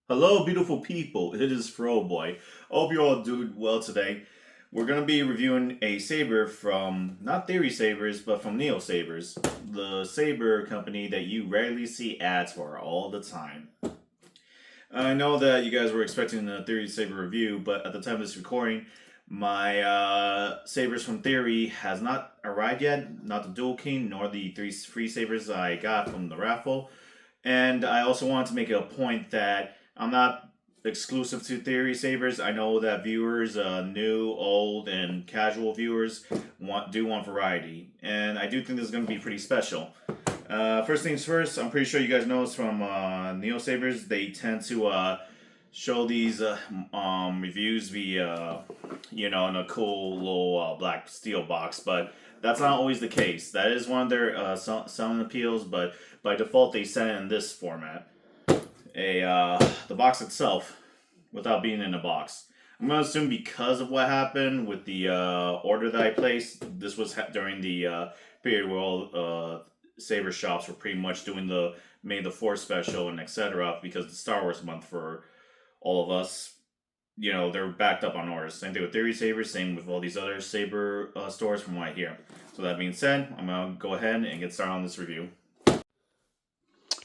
Hello, beautiful people. It is Boy. Hope you're all doing well today. We're going to be reviewing a saber from, not Theory Sabers, but from NeoSabers, the saber company that you rarely see ads for all the time. I know that you guys were expecting a Theory Saber review, but at the time of this recording, my sabers from Theory has not arrived yet, not the Dual King, nor the three free sabers I got from the raffle. And I also wanted to make a point that I'm not exclusive to Theory Sabers. I know that viewers, new, old, and casual viewers, want variety, and I do think this is going to be pretty special. First things first, I'm pretty sure you guys know it's from NeoSabers. They tend to show these reviews via, in a cool little black steel box, but that's not always the case. That is one of their selling appeals, but by default they send it in this format. The box itself, without being in a box. I'm gonna assume because of what happened with the order that I placed, this was during the period where all Saber shops were pretty much doing the May the 4th special and etc. Because the Star Wars month for all of us, they're backed up on orders. Same thing with Theory Sabers, same with all these other Saber stores from what I hear. So that being said, I'm gonna go ahead and get started on this review.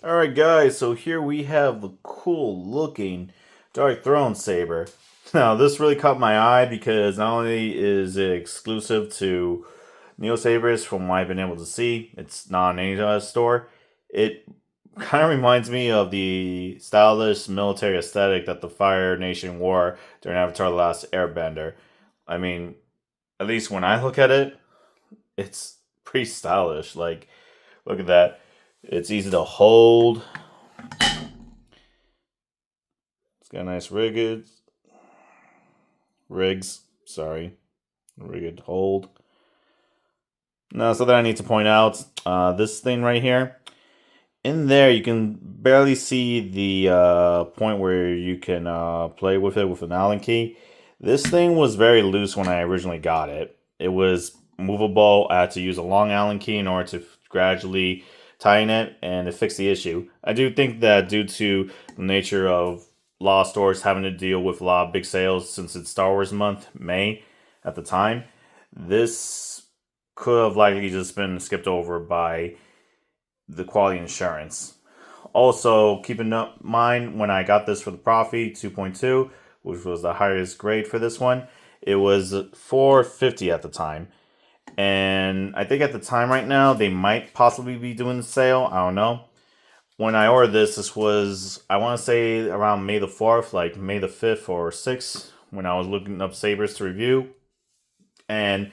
Alright guys, so here we have the cool looking Dark Throne Saber. Now this really caught my eye because not only is it exclusive to NeoSabers from what I've been able to see, it's not in any store. It kind of reminds me of the stylish military aesthetic that the Fire Nation wore during Avatar: The Last Airbender. I mean, at least when I look at it, it's pretty stylish. Like, look at that. It's easy to hold. It's got nice rigged hold. Now, something I need to point out, this thing right here, in there you can barely see the point where you can play with it with an Allen key. This thing was very loose when I originally got it. It was movable. I had to use a long Allen key in order to gradually tighten it, and it fixed the issue. I do think that due to the nature of a lot of stores having to deal with a lot of big sales since it's Star Wars month, May, at the time, this could have likely just been skipped over by the quality insurance. Also, keep in mind, when I got this for the Proffie 2.2, which was the highest grade for this one, it was $450 at the time. And I think at the time right now, they might possibly be doing the sale. I don't know. When I ordered this was, I want to say, around May the 4th, like May the 5th or 6th, when I was looking up sabers to review. And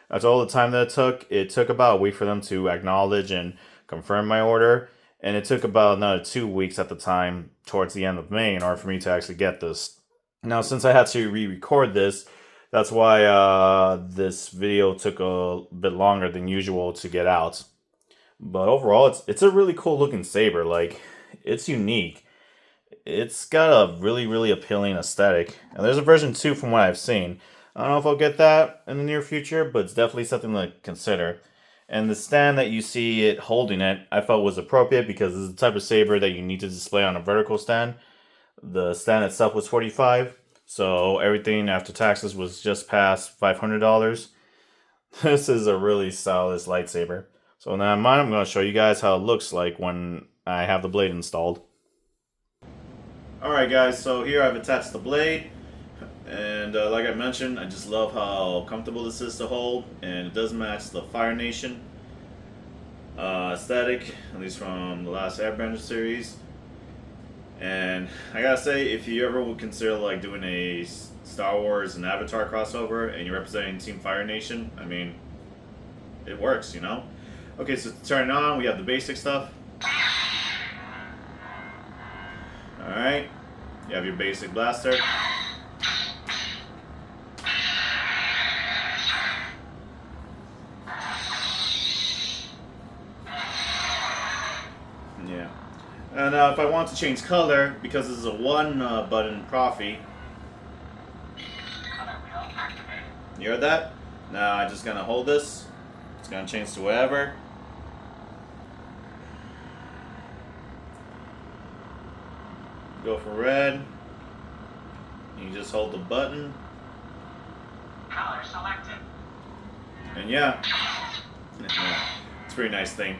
that's all the time that it took. It took about a week for them to acknowledge and confirm my order. And it took about another 2 weeks at the time, towards the end of May, in order for me to actually get this. Now, since I had to re-record this, that's why this video took a bit longer than usual to get out. But overall, it's a really cool looking saber. Like, it's unique. It's got a really, really appealing aesthetic. And there's a version 2 from what I've seen. I don't know if I'll get that in the near future, but it's definitely something to consider. And the stand that you see it holding it, I felt was appropriate because it's the type of saber that you need to display on a vertical stand. The stand itself was $45. So everything after taxes was just past $500. This is a really stylish lightsaber. So now in mine, I'm going to show you guys how it looks like when I have the blade installed. Alright guys, so here I've attached the blade. And like I mentioned, I just love how comfortable this is to hold. And it does match the Fire Nation aesthetic, at least from the last Airbender series. And I gotta say, if you ever would consider like doing a Star Wars and Avatar crossover and you're representing Team Fire Nation, I mean, it works, Okay, so to turn it on, we have the basic stuff. Alright, you have your basic blaster. Yeah. And if I want to change color, because this is a one button Proffie. You heard that? Now I'm just gonna hold this. It's gonna change to whatever. go for red. You just hold the button. Color selected. And yeah, it's a pretty nice thing.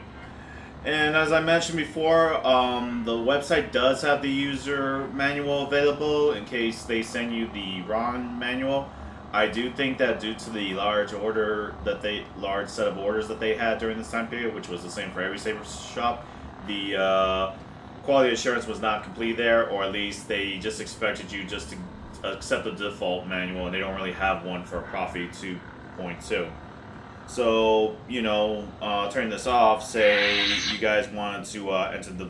And as I mentioned before, the website does have the user manual available in case they send you the wrong manual. I do think that due to the large set of orders that they had during this time period, which was the same for every Saber shop, the quality assurance was not complete there, or at least they just expected you just to accept the default manual, and they don't really have one for Proffie 2.2. So, you know, turn this off, say you guys wanted to enter the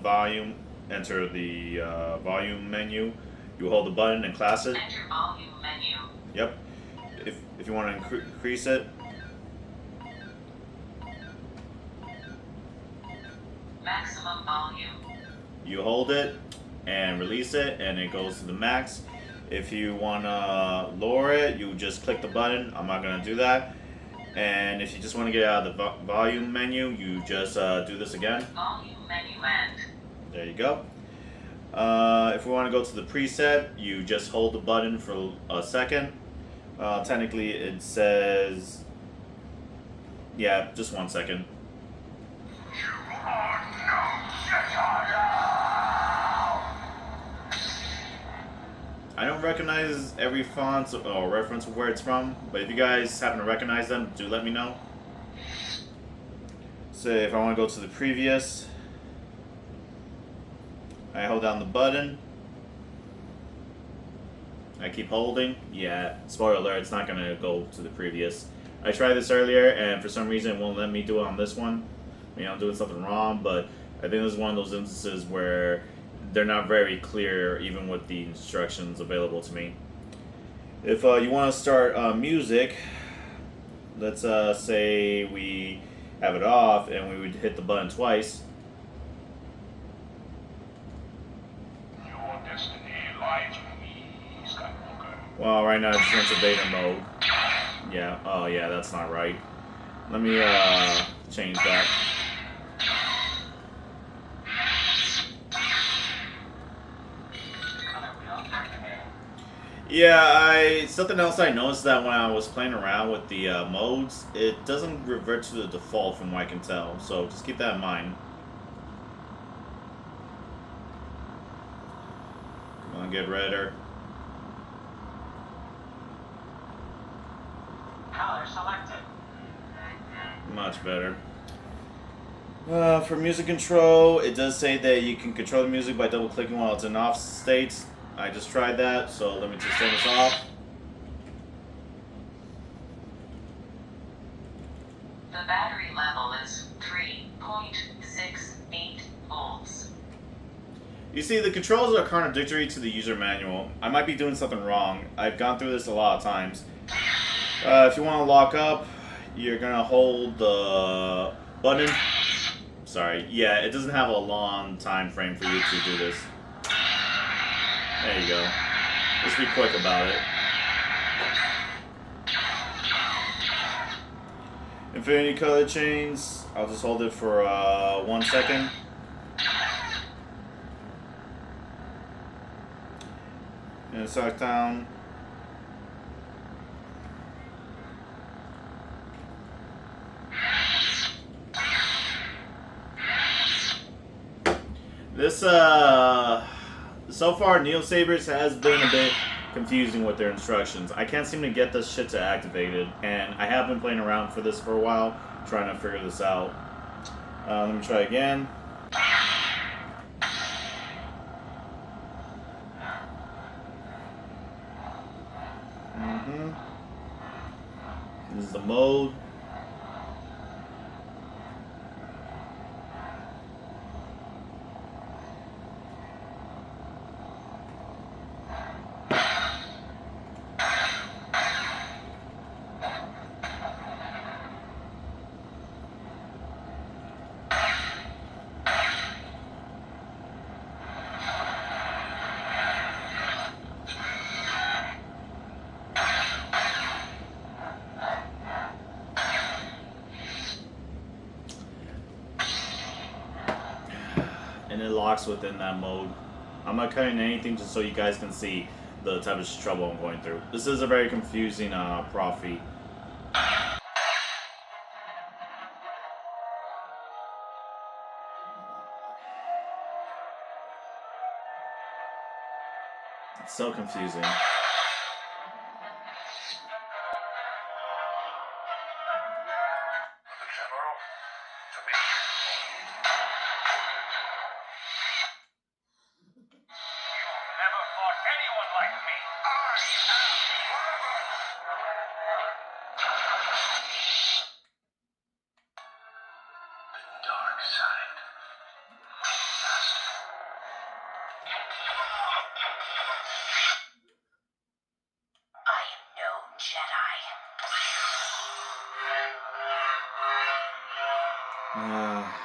volume menu. You hold the button and class it. Enter volume menu. Yep. If you want to increase it. Maximum volume. You hold it and release it, and it goes to the max. If you want to lower it, you just click the button. I'm not going to do that. And if you just want to get out of the volume menu, you just do this again. Volume menu end. There you go. If we want to go to the preset, you just hold the button for a second. Technically, it says, yeah, just 1 second. I don't recognize every font or reference of where it's from, but if you guys happen to recognize them, do let me know. So if I want to go to the previous, I hold down the button. I keep holding. Yeah, spoiler alert, it's not going to go to the previous. I tried this earlier, and for some reason it won't let me do it on this one. I mean, I'm doing something wrong, but I think this is one of those instances where they're not very clear, even with the instructions available to me. If you want to start music, let's say we have it off and we would hit the button twice. Your destiny lies with me, Skywalker. Well, right now it's into beta mode. Yeah, oh yeah, that's not right. Let me change that. Yeah, something else I noticed that when I was playing around with the modes, it doesn't revert to the default from what I can tell, so just keep that in mind. Come on, get redder. Color selected. Much better. For music control, it does say that you can control the music by double clicking while it's in off state. I just tried that, so let me just turn this off. The battery level is 3.68 volts. You see, the controls are contradictory to the user manual. I might be doing something wrong. I've gone through this a lot of times. If you want to lock up, you're going to hold the button. Sorry, yeah, it doesn't have a long time frame for you to do this. There you go. Just be quick about it. Infinity color chains. I'll just hold it for 1 second. And select down. This so far, NeoSabers has been a bit confusing with their instructions. I can't seem to get this shit to activate it, and I have been playing around for this for a while, trying to figure this out. Let me try again. This is the mode. And it locks within that mode. I'm not cutting anything just so you guys can see the type of trouble I'm going through. This is a very confusing Proffie. It's so confusing.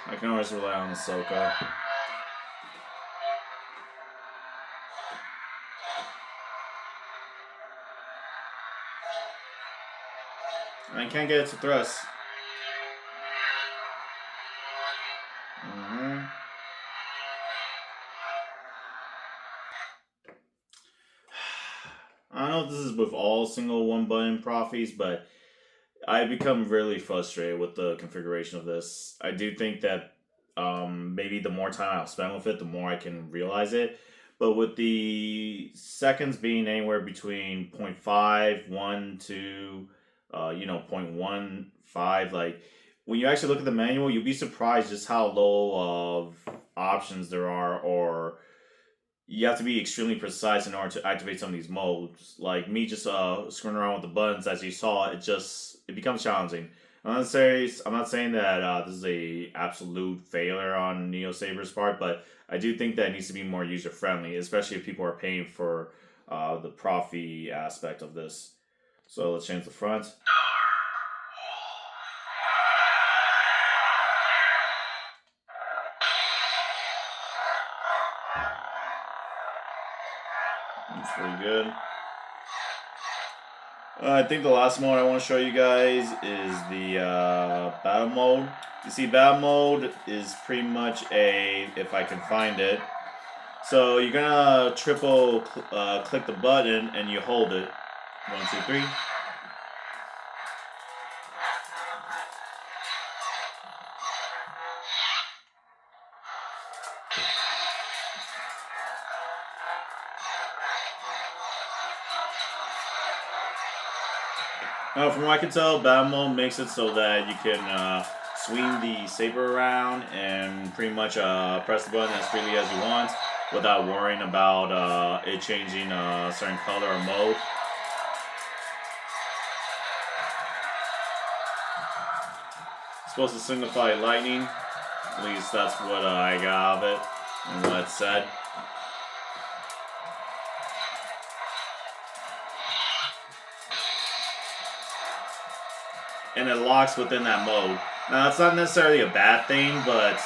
I can always rely on Ahsoka. I can't get it to thrust. I don't know if this is with all single one button Proffies, but I become really frustrated with the configuration of this. I do think that maybe the more time I'll spend with it, the more I can realize it. But with the seconds being anywhere between 0.5, 1 to 0.15, like when you actually look at the manual, you'll be surprised just how low of options there are, or you have to be extremely precise in order to activate some of these modes. Like me just screwing around with the buttons, as you saw, it becomes challenging. I'm not saying that this is a absolute failure on NeoSabers' part, but I do think that it needs to be more user friendly, especially if people are paying for the Proffie aspect of this. So let's change the front. That's pretty good. I think the last mode I want to show you guys is the battle mode. You see, battle mode is pretty much if I can find it. So you're gonna triple click the button and you hold it. 1, 2, 3. From what I can tell, battle mode makes it so that you can swing the saber around and pretty much press the button as freely as you want without worrying about it changing a certain color or mode. It's supposed to signify lightning. At least that's what I got of it and what it said. And it locks within that mode. Now, it's not necessarily a bad thing, but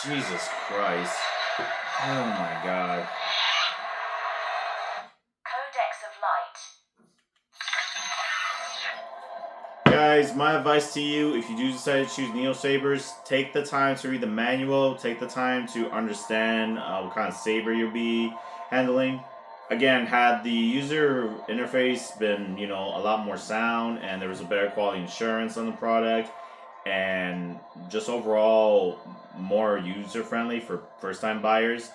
Jesus Christ. Oh my god. Codex of Light. Guys, my advice to you, if you do decide to choose NeoSabers, take the time to read the manual, take the time to understand what kind of saber you'll be handling. Again, had the user interface been, a lot more sound and there was a better quality insurance on the product and just overall more user friendly for first time buyers,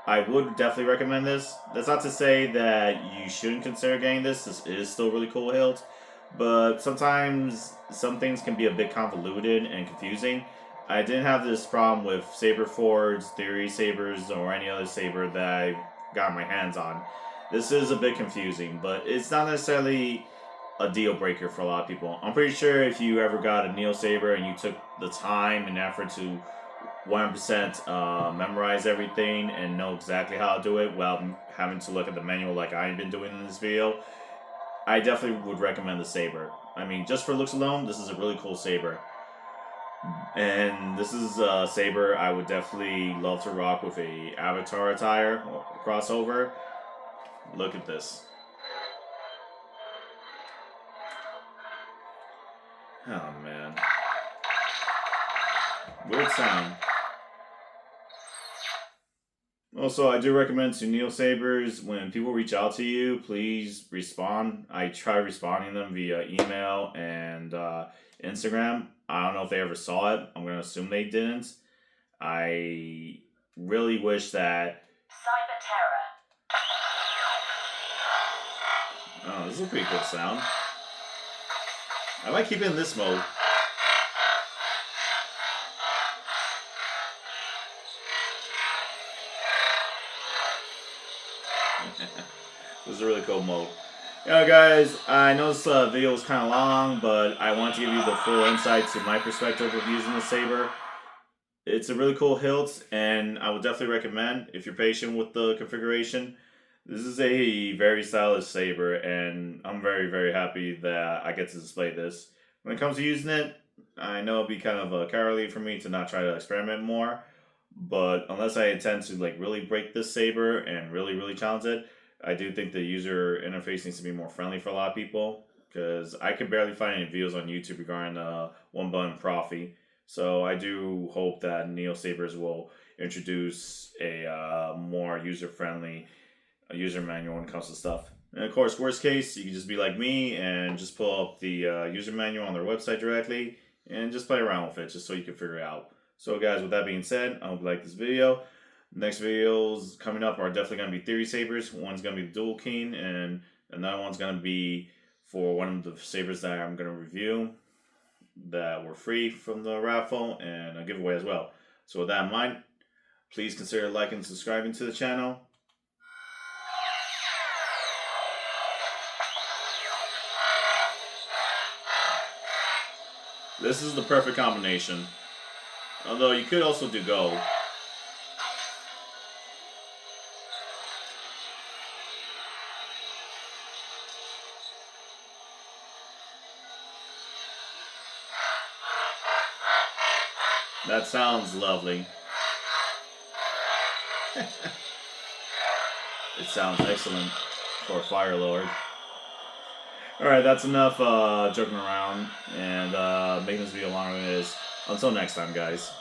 I would definitely recommend this. That's not to say that you shouldn't consider getting this. This is still really cool hilt, but sometimes some things can be a bit convoluted and confusing. I didn't have this problem with Saber Forge, Theory Sabers, or any other saber that I got my hands on. This is a bit confusing, but it's not necessarily a deal breaker for a lot of people. I'm pretty sure if you ever got a NeoSaber and you took the time and effort to 100% memorize everything and know exactly how to do it without having to look at the manual like I've been doing in this video, I definitely would recommend the saber. I mean, just for looks alone, this is a really cool saber. And this is a saber I would definitely love to rock with a Avatar attire or crossover. Look at this. Oh man. Weird sound. Also, I do recommend to NeoSabers, when people reach out to you, please respond. I try responding them via email and Instagram. I don't know if they ever saw it. I'm going to assume they didn't. I really wish that. Cyber terror. Oh, this is a pretty cool sound. I might keep it in this mode. This is a really cool mode. Guys, I know this video is kind of long, but I want to give you the full insight to my perspective of using the saber. It's a really cool hilt, and I would definitely recommend, if you're patient with the configuration, this is a very stylish saber, and I'm very, very happy that I get to display this. When it comes to using it, I know it'd be kind of cowardly for me to not try to experiment more, but unless I intend to like really break this saber and really, really challenge it, I do think the user interface needs to be more friendly for a lot of people, because I can barely find any videos on YouTube regarding one button Proffie. So I do hope that NeoSabers will introduce a more user-friendly user manual when it comes to stuff. And of course, worst case, you can just be like me and just pull up the user manual on their website directly and just play around with it just so you can figure it out. So guys, with that being said, I hope you like this video. Next videos coming up are definitely going to be theory sabers. One's going to be the dual keen, and another one's going to be for one of the sabers that I'm going to review that were free from the raffle and a giveaway as well. So with that in mind, please consider liking and subscribing to the channel. This is the perfect combination. Although you could also do gold. That sounds lovely. It sounds excellent for a firelord. Alright, that's enough joking around and making this video longer than it is. Until next time, guys.